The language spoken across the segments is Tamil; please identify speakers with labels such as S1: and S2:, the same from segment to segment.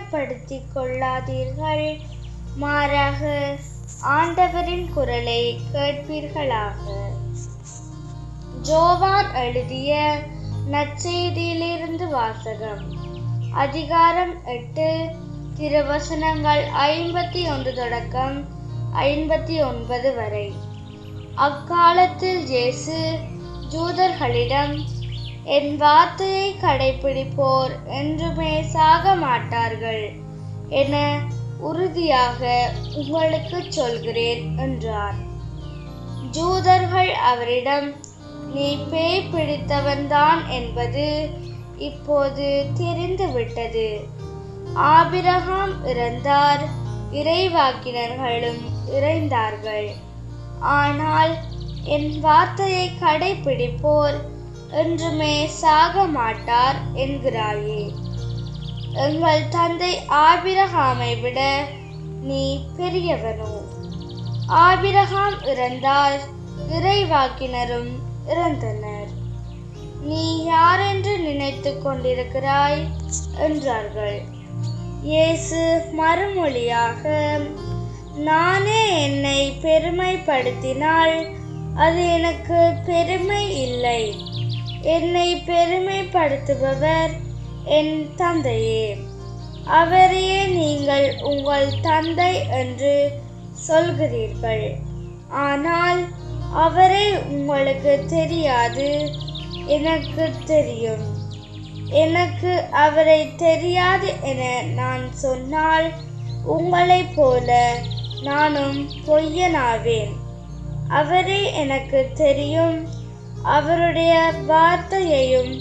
S1: கடினப்படுத்திக் கொள்ளாதீர்கள், மாறாக ஆண்டவரின் குரலை கேட்பீர்களாக. யோவான் எழுதிய நற்செய்தியிலிருந்து வாசகம். அதிகாரம் 8, திருவசனங்கள் 51 தொடக்கம் 59 வரை. அக்காலத்தில் இயேசு யூதர்களிடம், என் வார்த்தையை கடைப்பிடிப்போர் என்றுமே சாக மாட்டார்கள் என உறுதியாக உங்களுக்குச் சொல்கிறேன் என்றார். யூதர்கள் அவரிடம், நீ பேய் பிடித்தவன்தான் என்பது இப்போது தெரிந்துவிட்டது. ஆபிரகாம் இறந்தார், இறைவாக்கினர்களும் இறந்தார்கள். ஆனால் என் வார்த்தையை கடைப்பிடிப்போர் என்றுமே சாக மாட்டார் என்கிறாயே. எங்கள் தந்தை ஆபிரகாமை விட நீ பெரியவனோ? ஆபிரகாம் இறந்தால் இறைவாக்கினரும் இறந்தனர். நீ யாரென்று நினைத்துக் கொண்டிருக்கிறாய் என்றார்கள். இயேசு மறுமொழியாக, நானே என்னை பெருமைப்படுத்தினால் அது எனக்கு பெருமை இல்லை. என்னை பெருமைப்படுத்துபவர் என் தந்தையே. அவரையே நீங்கள் உங்கள் தந்தை என்று சொல்கிறீர்கள். ஆனால் அவரை உங்களுக்கு தெரியாது, எனக்கு தெரியும். எனக்கு அவரை தெரியாது என நான் சொன்னால் உங்களைப் போல நானும் பொய்யனாவேன். அவரே எனக்கு தெரியும், அவருடைய வார்த்தையையும்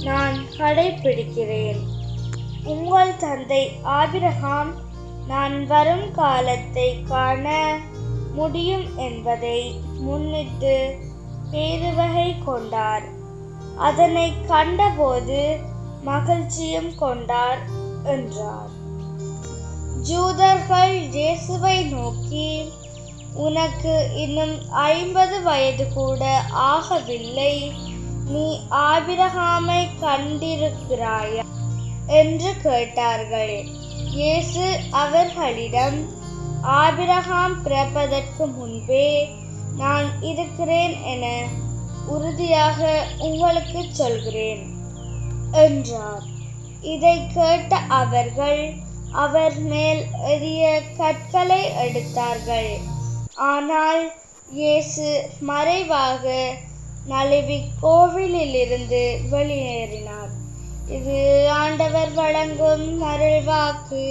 S1: நான் கடைப்பிடிக்கிறேன். உங்கள் தந்தை ஆபிரகாம் நான் வரும் காலத்தை காண முடியும் என்பதை முன்னிட்டு பேருவகை கொண்டார். அதனை கண்டபோது மகிழ்ச்சியும் கொண்டார் என்றார். யூதர்கள் இயேசுவை நோக்கி, உனக்கு இன்னும் 50 வயது கூட ஆகவில்லை, நீ ஆபிரகாமை கண்டிருக்கிறாயா என்று கேட்டார்கள். இயேசு அவர்களிடம், ஆபிரகாம் பிறப்பதற்கு முன்பே நான் இருக்கிறேன் என உறுதியாக உங்களுக்கு சொல்கிறேன் என்றார். இதை கேட்ட அவர்கள் அவர் மேல் எறிய கற்களை எடுத்தார்கள். ஆனால் இயேசு மறைவாக நழுவி கோவிலிலிருந்து வெளியேறினார். இது ஆண்டவர் வழங்கும் அருள்வாக்கு.